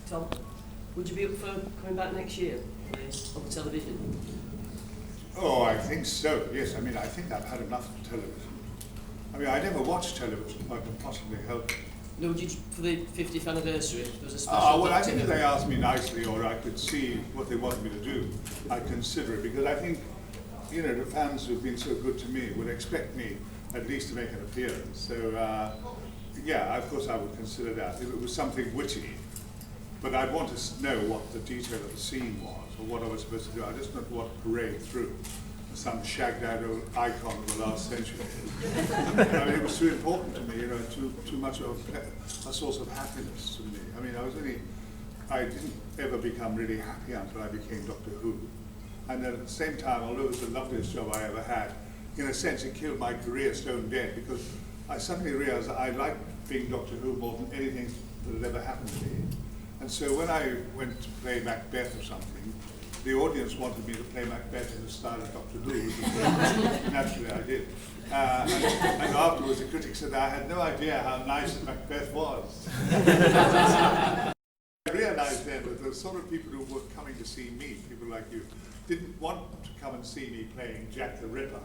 Tom, would you be up for coming back next year on the television? Oh, I think so, yes. I mean, I think I've had enough of television. I mean, I never watched television, if I can possibly help it. No, would you, for the 50th anniversary, there was a special... Well, I think if they asked me nicely, or I could see what they wanted me to do, I'd consider it, because I think, you know, the fans who've been so good to me would expect me at least to make an appearance. So, yeah, of course I would consider that. If it was something witty, but I'd want to know what the detail of the scene was, or what I was supposed to do. I just not want to parade through some shagged out old icon of the last century. I mean, it was too important to me, you know, too much of a source of happiness to me. I mean, I didn't ever become really happy until I became Doctor Who. And then at the same time, although it was the loveliest job I ever had, in a sense it killed my career stone dead, because I suddenly realized that I liked being Doctor Who more than anything that had ever happened to me. And so when I went to play Macbeth or something, the audience wanted me to play Macbeth in the style of Doctor Who, which naturally I did. And afterwards the critics said I had no idea how nice Macbeth was. I realized then that the sort of people who were coming to see me, people like you, didn't want to come and see me playing Jack the Ripper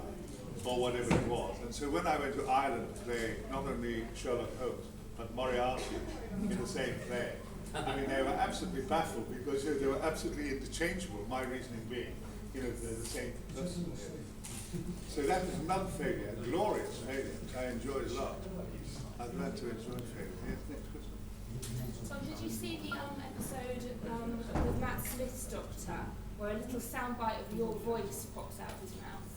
or whatever it was. And so when I went to Ireland to play not only Sherlock Holmes, but Moriarty in the same play, I mean, they were absolutely baffled, because, you know, they were absolutely interchangeable, my reasoning being, you know, they're the same person. So that was another failure, a glorious failure, which I enjoyed a lot. I've learned to enjoy failure. Yes, next question. Tom, did you see the episode with Matt Smith's Doctor, where a little soundbite of your voice pops out of his mouth?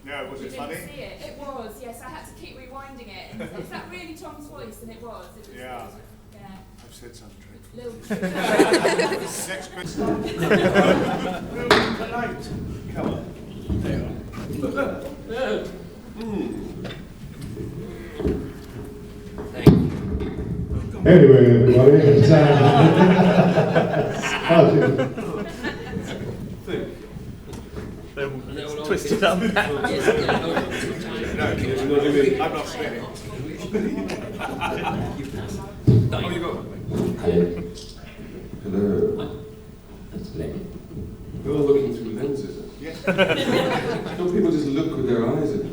No, was it funny? You didn't see it? It was, yes. I had to keep rewinding it. And is that really Tom's voice? And it was. Yeah. Yeah. I've said some trick. Little Next question. Tonight. Come on. There you are. Thank you. Anyway, everybody, it's Twisted up. No, I'm not spinning. Oh, you go. Hello. That's Glenn. You're all looking through lenses. Yes. Don't people just look with their eyes at you?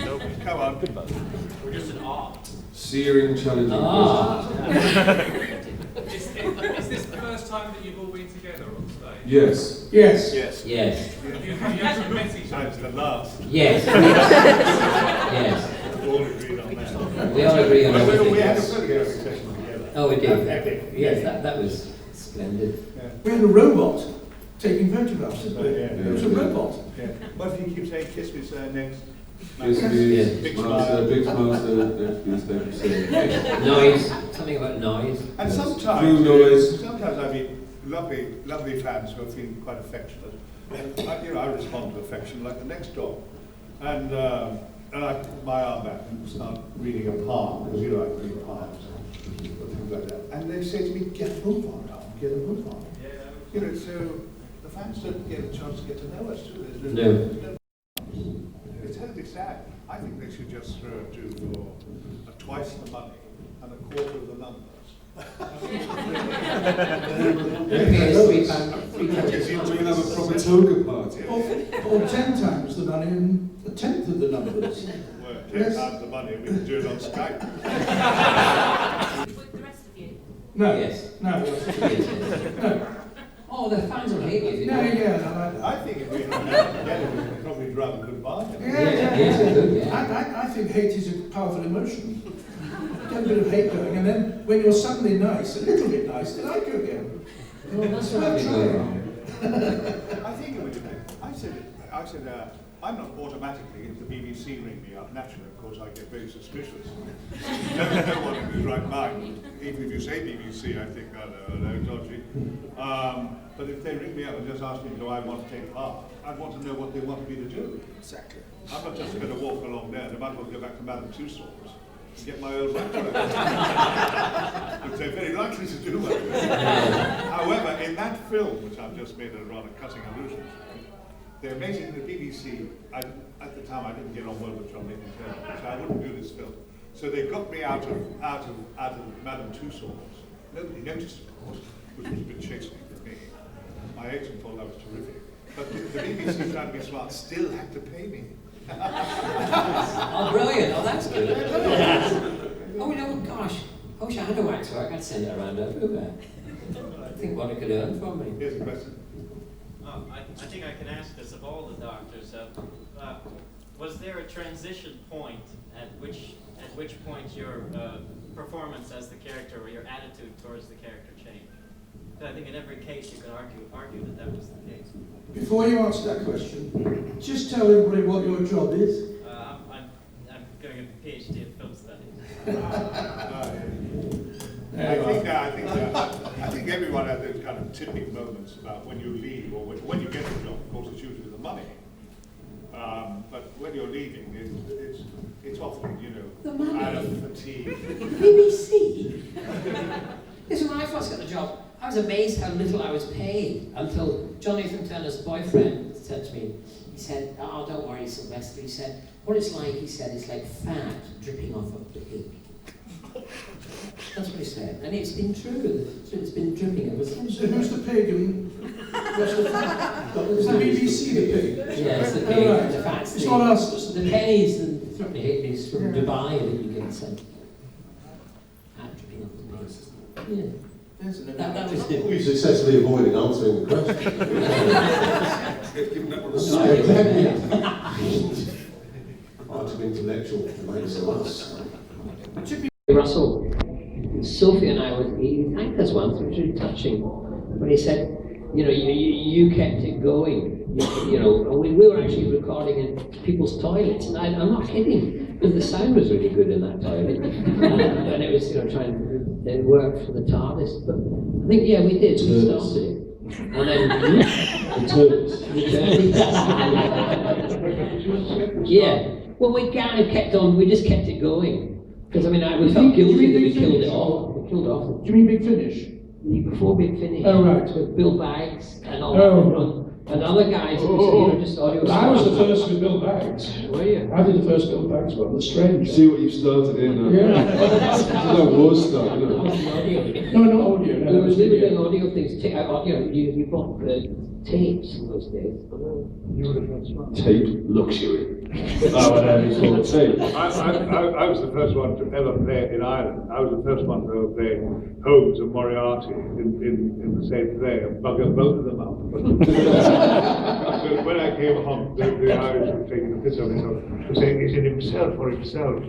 No, come on. We're just an art. Searing, challenging Is this the first time that you've all been together on stage? Yes. Yes. Yes. Yes. Have you actually met each other? That's the last. Yes. Yes. We all agreed on that. We all agree on We everything. had a photographic session together. Oh, we did. Epic. Yes, that was splendid. Yeah. We had a robot taking photographs, didn't we? Yeah. It was a robot. Yeah. What if you keep saying, kiss me, sir, next? Kiss me, Big smile, smile. big smile, sir, next piece, Noise. Something about noise. And Yes. sometimes, Through noise. sometimes I meet lovely fans who are feeling quite affectionate. And I respond to affection like the next dog. And I put my arm back and start reading a palm, because you know I read palms and things like that. And they say to me, get a move on, Tom, get a move on. Yeah. You know, so the fans don't get a chance to get to know us too. No. It's terribly sad. I think they should just do for twice the money and a quarter of the numbers. We can have a proper toga party. Or 10 times the money and a tenth of the numbers. Well, 10 times the money, we can do it on Skype. with the rest of you. No. Yes. No. Yes. No. Oh, the fans will hate you if you No, don't. yeah, no, I think if we had that together, we could probably drive a good bargain. Yes, it would, yeah. I think hate is a powerful emotion. Get a bit of hate going, and then when you're suddenly nice, a little bit nice, they like you again. Well, that's Well, what we try. I think it would be. I said, I'm not automatically, if the BBC ring me up, naturally, of course, I get very suspicious. No one in his right mind, even if you say BBC, I think, oh no, dodgy. But if they ring me up and just ask me, do I want to take part, I'd want to know what they want me to do. Exactly. I'm not just going to walk along there, they might as well go back to Madame Tussauds and get my old record. Which they're very likely to do. However, in that film, which I've just made a rather cutting allusion to, they're amazing. The BBC, at the time I didn't get on well with John Nichols, so I wouldn't do this film. So they got me out of Madame Tussauds Nobody noticed, of course, which was a bit chastening for me. My agent thought that was terrific. But the BBC, trying to be smart, still had to pay me. Oh, brilliant. Oh, that's good. Oh, no, gosh. I wish I had a waxwork. I'd send it around everywhere. I think what it could earn from me. Here's a question. I think I can ask this of all the doctors. Was there a transition point at which point your performance as the character or your attitude towards the character changed? I think in every case you could argue that was the case. Before you answer that question, just tell everybody what your job is. I'm going a PhD in film studies. I think everyone has those kind of tipping moments about when you leave or when you get a job. Of course, it's usually the money. But when you're leaving, it's often, The money? out of fatigue. BBC? Listen, when I first got the job, I was amazed how little I was paid until John Nathan Turner's boyfriend said to me, he said, "Oh, don't worry, Sylvester." He said, "What it's like," he said, "it's like fat dripping off a pig." That's what he said, and it's been true. It's been dripping ever since. So who's the pig and what's the fat? Is the BBC the pig? Yeah, it's the pig, Right. the fat's It's the not us, it's the pennies and threepenny halfpennies from Dubai that you get sent. Fat dripping off the pig. Yeah. That was it. We successfully avoided answering the question. Quite an intellectual makes of us. Russell, Sophie and I he thanked us once, which was really touching, when he said, you kept it going. We were actually recording in people's toilets, and I'm not kidding, because the sound was really good in that toilet, and it was trying to work for the TARDIS. But I think we did. We started it, and then Well, we kind of kept on. We just kept it going. Because we felt guilty that we killed it off. We killed it off. Do you mean Big Finish? Before Big Finish. Oh, right. With Bill Baggs and all Oh. and other guys. Just audio. I was the first with Bill Baggs. Were you? I did the first Bill Baggs one, The Stranger. See what you've started in. Yeah. That was stuff, Audio. No, not audio. No, We that were was doing video. audio things. You bought tapes in those days. Tape luxury. Whatever it's called, tape. I was the first one to ever play in Ireland. I was the first one to ever play Holmes and Moriarty in the same play and bugger both of them up. So when I came home, the Irish were taking the piss out of me, were saying, "Is it himself or himself?"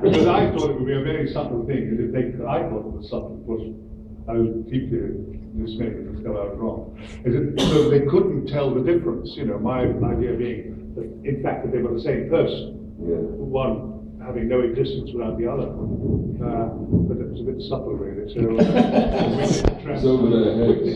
Because I thought it would be a very subtle thing, and I thought it was subtle, of course. I was deeply dismayed to discover I was wrong. So they couldn't tell the difference, my idea being that, in fact, that they were the same person, one having no existence without the other. But it was a bit subtle, really. So It's over their heads.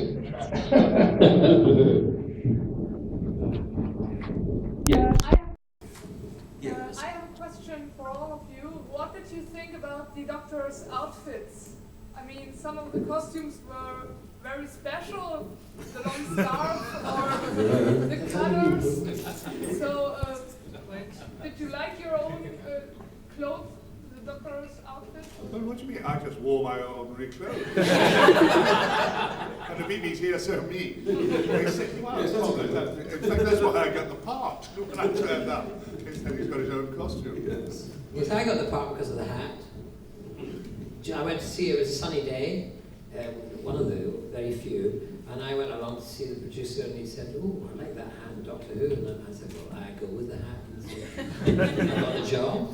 I have a question for all of you. What did you think about the doctor's outfits? I mean, some of the costumes were very special, the long scarf or the colors. So, did you like your own clothes, the doctor's outfit? Well, what do you mean? I just wore my ordinary clothes. And the BBC are so mean. They said, "Wow, in fact, that's why I got the part when I turned up." They said he's got his own costume. Yes, I got the part because of the hat. I went to see it was a sunny day, one of the very few, and I went along to see the producer, and he said, "Oh, I like that hat, Doctor Who," and I said, "Well, I go with the hat." And so I got the job.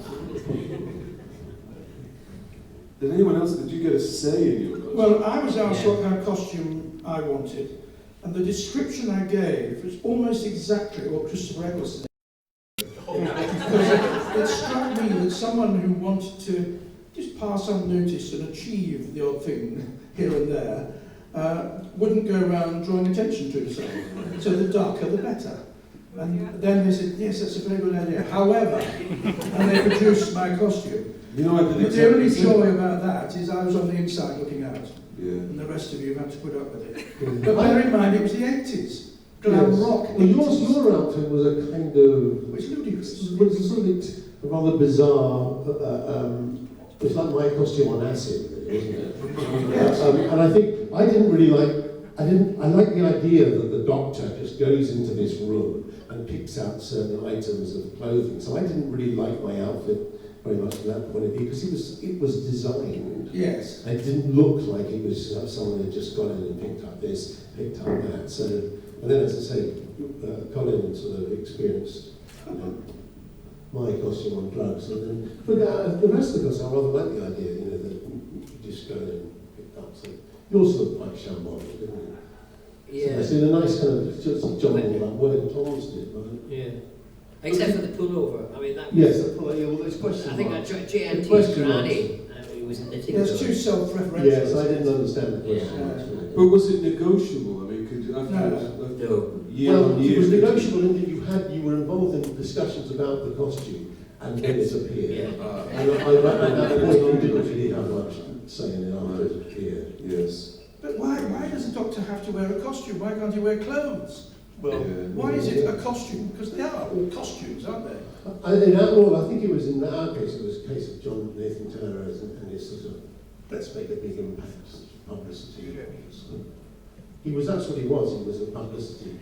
Did anyone else, did you get a say in your costume? Well, I was asked what kind of costume I wanted, and the description I gave was almost exactly what Christopher Eccleston did. Because it struck me that someone who wanted to just pass unnoticed and achieve the odd thing here and there wouldn't go around drawing attention to himself. So the darker the better. And then they said, "Yes, that's a very good idea. However," and they produced my costume. I did But the only joy about that is I was on the inside looking out, and the rest of you had to put up with it. But bear in mind, it was the 80s. Glam rock. Well, your outfit was a kind of... It's ludicrous. It was something rather bizarre, It's like my costume on acid, really, isn't it? And I think I didn't really like. I like the idea that the doctor just goes into this room and picks out certain items of clothing. So I didn't really like my outfit very much from that point of view because it was designed. Yes. It didn't look like it was someone who had just gone in and picked up this, picked up that. So, and then as I say, Colin sort of experienced my costume on drugs, and then but the rest of the costume I rather like the idea, that you just go in and pick up. So yours looked quite shambolic, didn't it? Yeah. So in a nice kind of just jumble like what Tom's did, right? Yeah. Except for the pullover. I mean, that was, Yes, well, there's questions. I think that JNT's Question granny, he was knitting There's those. too self-referential. Yes, I didn't understand the question. Yeah. actually. But was it negotiable? I mean, could you after No. year Well, on it year? was negotiable in that you were involved in discussions about the costume, and then it appeared. Yeah. And at that point, you didn't really have much say in it after it appeared. Yes. But why does a doctor have to wear a costume? Why can't he wear clothes? Well, Why is it a costume? Because they are all costumes, aren't they? I think it was in our case, it was a case of John Nathan Turner and his sort of, let's make a big impact, publicity. He was, that's what he was a publicity